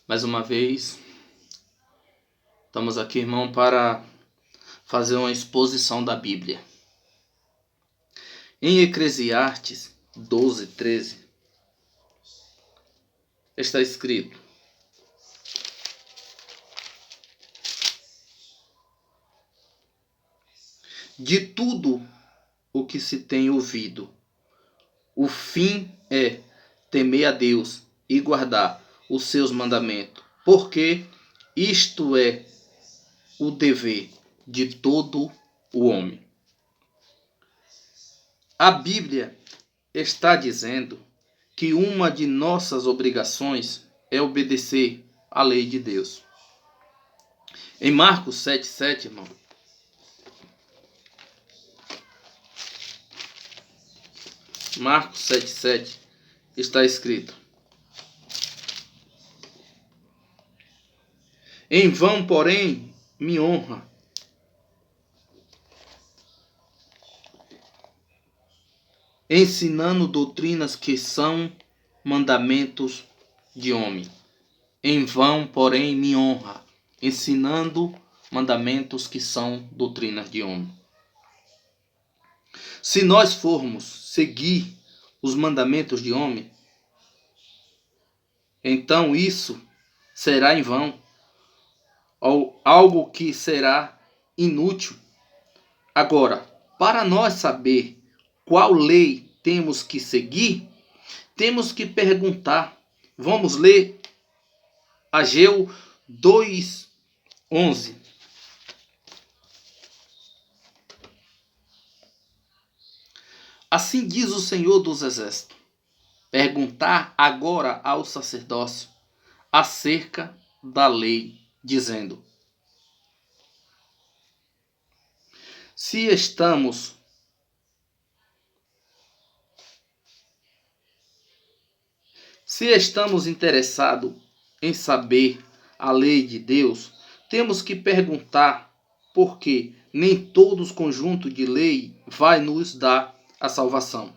Mais uma vez, estamos aqui, irmão, para fazer uma exposição da Bíblia. Em Eclesiastes 12:13, está escrito: de tudo o que se tem ouvido, o fim é temer a Deus e guardar os seus mandamentos, porque isto é o dever de todo o homem. A Bíblia está dizendo que uma de nossas obrigações é obedecer à lei de Deus. Em Marcos 7:7, irmão, Marcos 7:7 está escrito: em vão, porém, me honra ensinando doutrinas que são mandamentos de homem. Em vão, porém, me honra ensinando mandamentos que são doutrinas de homem. Se nós formos seguir os mandamentos de homem, então isso será em vão, ou algo que será inútil. Agora, para nós saber qual lei temos que seguir, temos que perguntar. Vamos ler Ageu 2:11. Assim diz o Senhor dos Exércitos: perguntar agora ao sacerdócio acerca da lei, dizendo: se estamos interessados em saber a lei de Deus, temos que perguntar, porque nem todos os conjuntos de lei vai nos dar a salvação.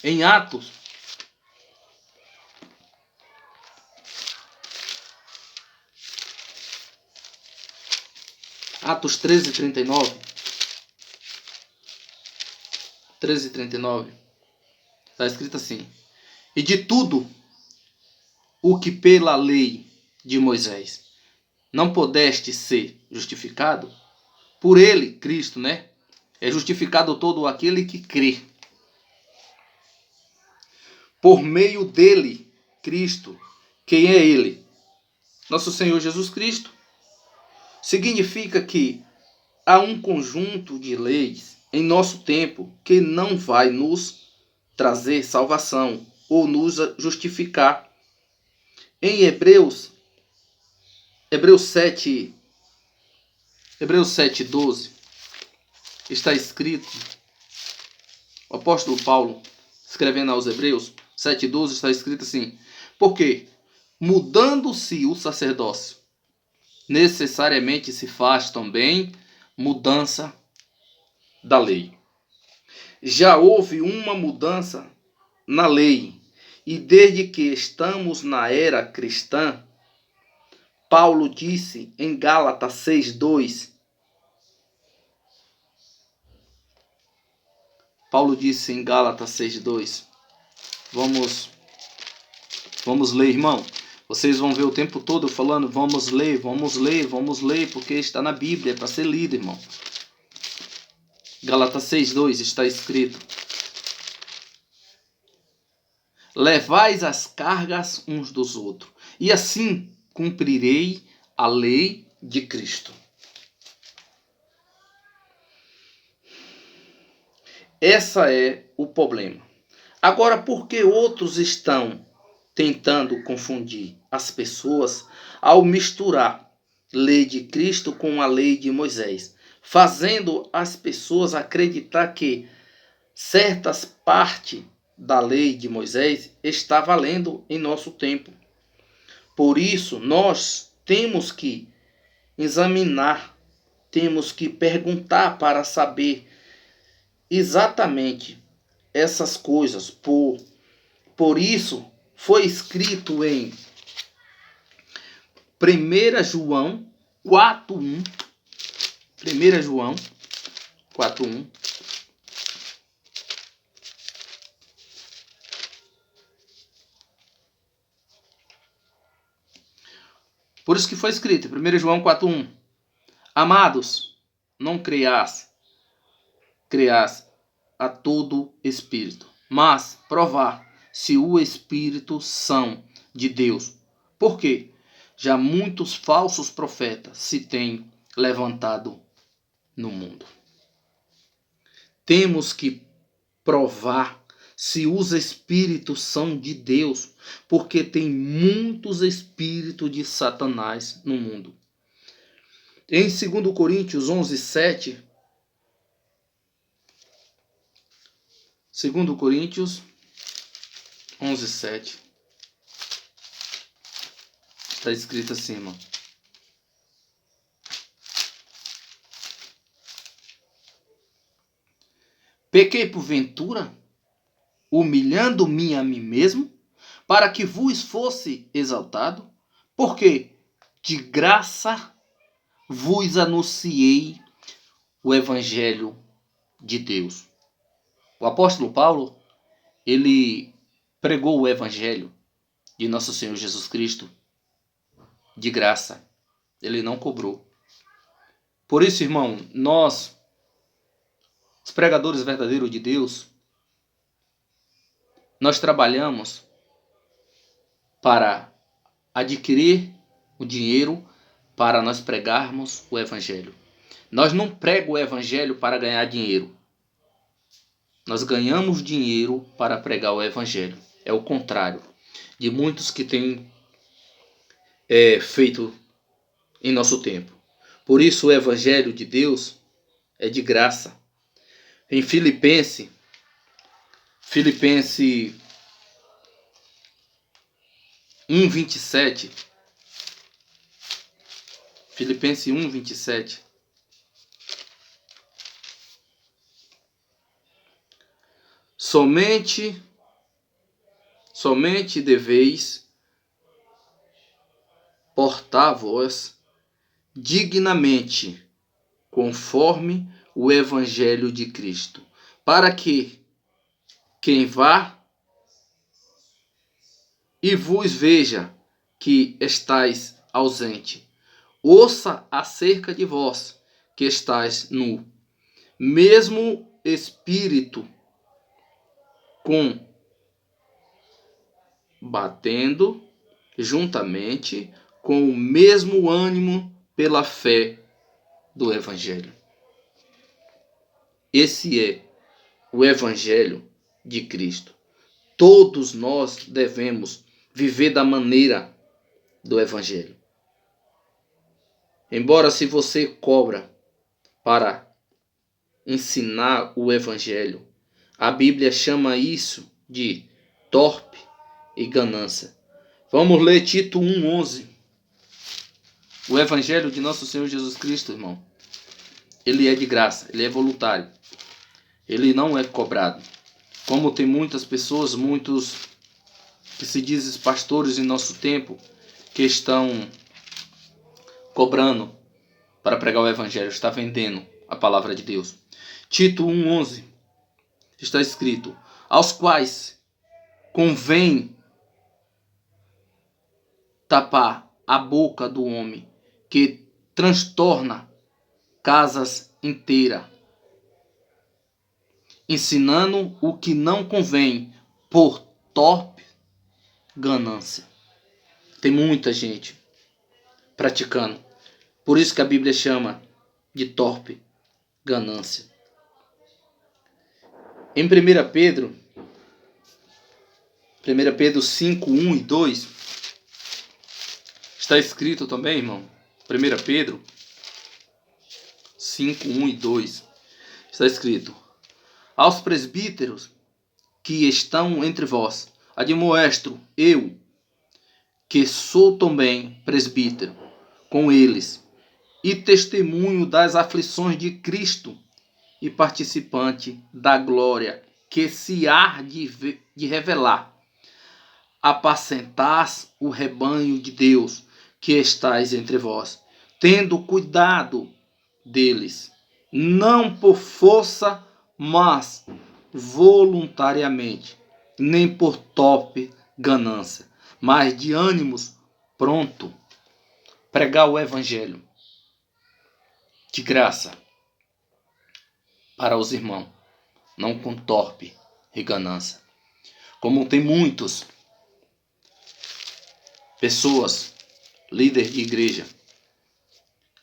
Em Atos 13:39, está escrito assim: e de tudo o que pela lei de Moisés não pudeste ser justificado, por ele, Cristo, é justificado todo aquele que crê. Por meio dele, Cristo, quem é ele? Nosso Senhor Jesus Cristo. Significa que há um conjunto de leis em nosso tempo que não vai nos trazer salvação ou nos justificar. Em Hebreus 7:12 está escrito, o apóstolo Paulo escrevendo aos Hebreus 7:12 está escrito assim: porque mudando-se o sacerdócio, necessariamente se faz também mudança da lei. Já houve uma mudança na lei, e desde que estamos na era cristã, Paulo disse em Gálatas 6:2. Paulo disse em Gálatas 6:2. Vamos ler, irmão. Vocês vão ver o tempo todo falando: vamos ler, porque está na Bíblia, é para ser lido, irmão. Gálatas 6:2 está escrito: levais as cargas uns dos outros, e assim cumprirei a lei de Cristo. Essa é o problema. Agora, por que outros estão tentando confundir as pessoas ao misturar lei de Cristo com a lei de Moisés, fazendo as pessoas acreditar que certas partes da lei de Moisés está valendo em nosso tempo? Por isso, nós temos que examinar, temos que perguntar para saber exatamente essas coisas. Por isso, foi escrito em 1 João 4:1. 1 João 4:1. Por isso que foi escrito, 1 João 4:1. Amados, não creias a todo espírito, mas provar se o espírito são de Deus. Por quê? Já muitos falsos profetas se têm levantado no mundo. Temos que provar se os espíritos são de Deus, porque tem muitos espíritos de Satanás no mundo. Em 2 Coríntios 11:7, 2 Coríntios 11:7, está escrito assim, irmão. Pequei porventura, humilhando-me a mim mesmo, para que vos fosse exaltado, porque de graça vos anunciei o evangelho de Deus. O apóstolo Paulo, ele pregou o evangelho de nosso Senhor Jesus Cristo de graça. Ele não cobrou. Por isso, irmão, nós, os pregadores verdadeiros de Deus, nós trabalhamos para adquirir o dinheiro para nós pregarmos o evangelho. Nós não pregamos o evangelho para ganhar dinheiro. Nós ganhamos dinheiro para pregar o evangelho. É o contrário de muitos que têm feito em nosso tempo. Por isso o evangelho de Deus é de graça. Em Filipenses 1:27, Filipenses 1:27, somente deveis portar-vos dignamente, conforme o evangelho de Cristo, para que quem vá e vos veja que estáis ausente, ouça acerca de vós que estáis nu, mesmo espírito batendo juntamente com o mesmo ânimo pela fé do evangelho. Esse é o evangelho de Cristo. Todos nós devemos viver da maneira do evangelho. Embora se você cobra para ensinar o evangelho, a Bíblia chama isso de torpe e ganância. Vamos ler Tito 1:11. O evangelho de nosso Senhor Jesus Cristo, irmão, ele é de graça, ele é voluntário. Ele não é cobrado. Como tem muitas pessoas, muitos que se dizem pastores em nosso tempo, que estão cobrando para pregar o evangelho, está vendendo a palavra de Deus. Tito 1:11 está escrito: aos quais convém tapar a boca do homem que transtorna casas inteiras, ensinando o que não convém por torpe ganância. Tem muita gente praticando. Por isso que a Bíblia chama de torpe ganância. Em 1 Pedro 5:1 e 2, está escrito também, irmão. 1 Pedro 5:1 e 2, está escrito: aos presbíteros que estão entre vós, admoesto eu, que sou também presbítero, com eles, e testemunho das aflições de Cristo, e participante da glória que se há de revelar. Apacentais o rebanho de Deus que estais entre vós, tendo cuidado deles, não por força, mas voluntariamente, nem por torpe ganância, mas de ânimos pronto. Pregar o evangelho de graça para os irmãos, não com torpe e ganância. Como tem muitos pessoas, líderes de igreja,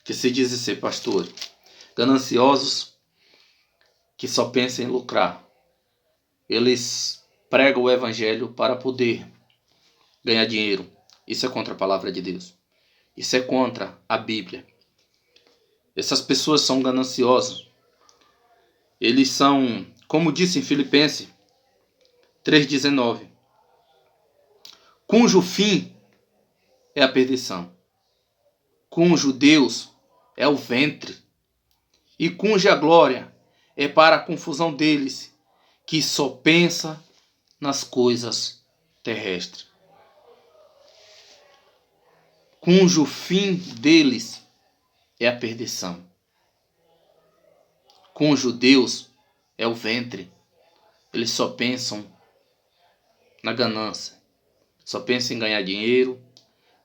que se dizem ser pastores, gananciosos, que só pensam em lucrar. Eles pregam o evangelho para poder ganhar dinheiro. Isso é contra a palavra de Deus. Isso é contra a Bíblia. Essas pessoas são gananciosos. Eles são, como disse em Filipenses 3,19, cujo fim é a perdição, cujo Deus é o ventre, e cuja glória é para a confusão deles, que só pensa nas coisas terrestres. Cujo fim deles é a perdição, cujo Deus é o ventre. Eles só pensam na ganância, só pensam em ganhar dinheiro,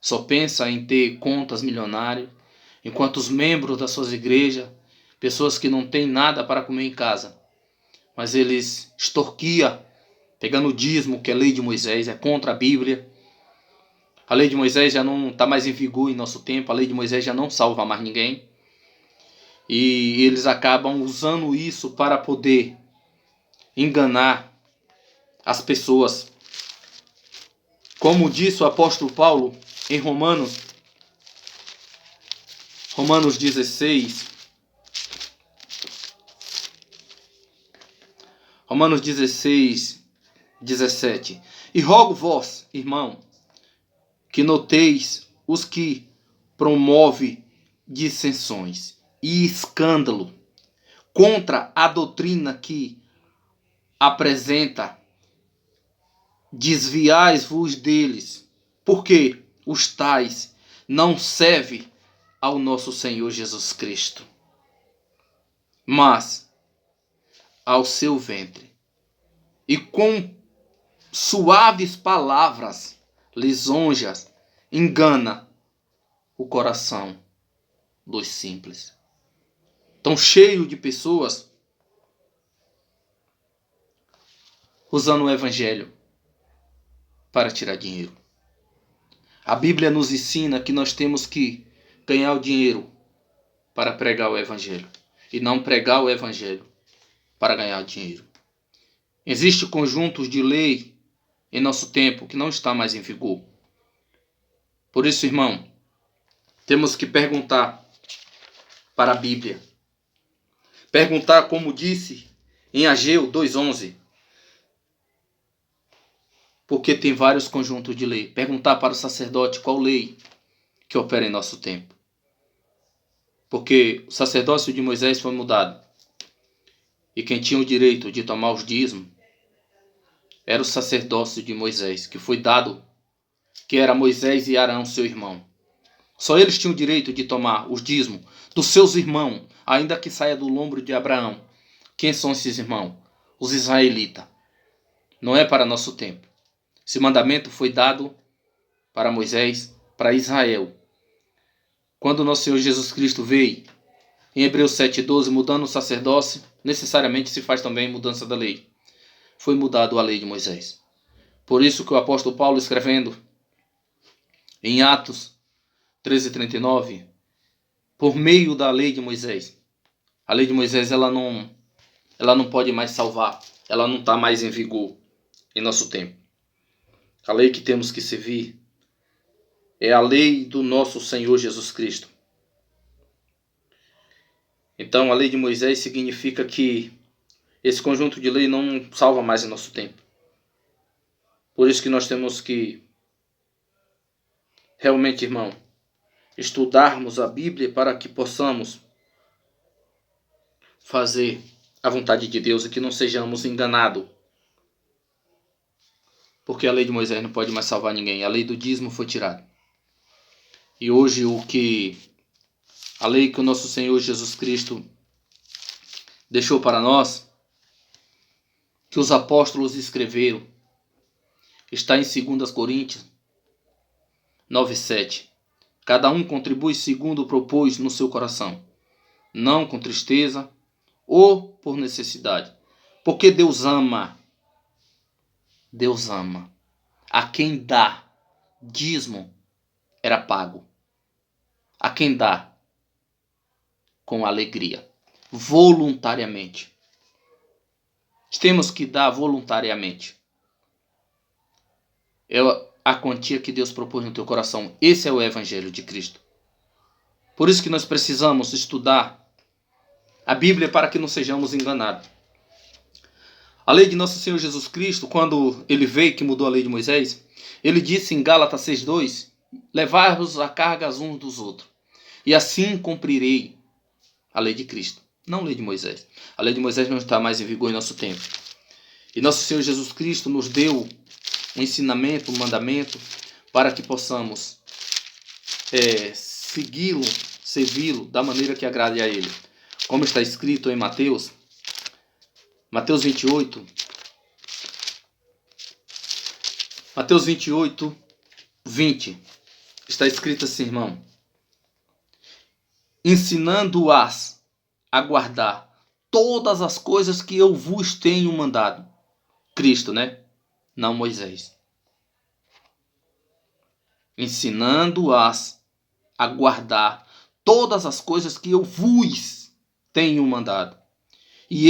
só pensam em ter contas milionárias, enquanto os membros das suas igrejas, pessoas que não têm nada para comer em casa, mas eles extorquiam, pegando o dízimo, que é a lei de Moisés, é contra a Bíblia. A lei de Moisés já não está mais em vigor em nosso tempo, a lei de Moisés já não salva mais ninguém. E eles acabam usando isso para poder enganar as pessoas. Como disse o apóstolo Paulo em Romanos 16, Romanos 16, 17. E rogo vós, irmão, que noteis os que promove dissensões e escândalo contra a doutrina que apresenta, desviais-vos deles, porque os tais não servem ao nosso Senhor Jesus Cristo, mas ao seu ventre, e com suaves palavras lisonjas engana o coração dos simples. Tão cheio de pessoas usando o evangelho para tirar dinheiro. A Bíblia nos ensina que nós temos que ganhar o dinheiro para pregar o evangelho e não pregar o evangelho para ganhar dinheiro. Existem conjuntos de lei em nosso tempo que não está mais em vigor. Por isso, irmão, temos que perguntar para a Bíblia. Perguntar, como disse em Ageu 2,11. Porque tem vários conjuntos de lei. Perguntar para o sacerdote qual lei que opera em nosso tempo. Porque o sacerdócio de Moisés foi mudado. E quem tinha o direito de tomar os dízimos era o sacerdócio de Moisés, que foi dado, que era Moisés e Arão, seu irmão. Só eles tinham o direito de tomar os dízimos dos seus irmãos, ainda que saia do lombo de Abraão. Quem são esses irmãos? Os israelitas. Não é para nosso tempo. Esse mandamento foi dado para Moisés, para Israel. Quando o nosso Senhor Jesus Cristo veio, em Hebreus 7,12, mudando o sacerdócio, necessariamente se faz também mudança da lei. Foi mudado a lei de Moisés. Por isso que o apóstolo Paulo, escrevendo em Atos 13:39, por meio da lei de Moisés, a lei de Moisés ela não pode mais salvar, ela não está mais em vigor em nosso tempo. A lei que temos que servir é a lei do nosso Senhor Jesus Cristo. Então a lei de Moisés significa que esse conjunto de lei não salva mais em nosso tempo. Por isso que nós temos que realmente, irmão, estudarmos a Bíblia para que possamos fazer a vontade de Deus e que não sejamos enganados. Porque a lei de Moisés não pode mais salvar ninguém. A lei do dízimo foi tirada. E hoje a lei que o nosso Senhor Jesus Cristo deixou para nós, que os apóstolos escreveram, está em 2 Coríntios 9:7. Cada um contribui segundo propôs no seu coração, não com tristeza ou por necessidade. Porque Deus ama a quem dá. Dízimo era pago a quem dá com alegria, voluntariamente. Temos que dar voluntariamente. É a quantia que Deus propôs no teu coração. Esse é o Evangelho de Cristo. Por isso que nós precisamos estudar a Bíblia para que não sejamos enganados. A lei de nosso Senhor Jesus Cristo, quando ele veio, que mudou a lei de Moisés, ele disse em Gálatas 6:2, levai-vos a cargas uns dos outros, e assim cumprirei a lei de Cristo, não a lei de Moisés. A lei de Moisés não está mais em vigor em nosso tempo. E nosso Senhor Jesus Cristo nos deu um ensinamento, um mandamento, para que possamos segui-lo, servi-lo da maneira que agrade a ele. Como está escrito em Mateus 28, Mateus 28, 20. Está escrito assim, irmão. Ensinando-as a guardar todas as coisas que eu vos tenho mandado. Cristo, né? Não Moisés. Ensinando-as a guardar todas as coisas que eu vos tenho mandado. E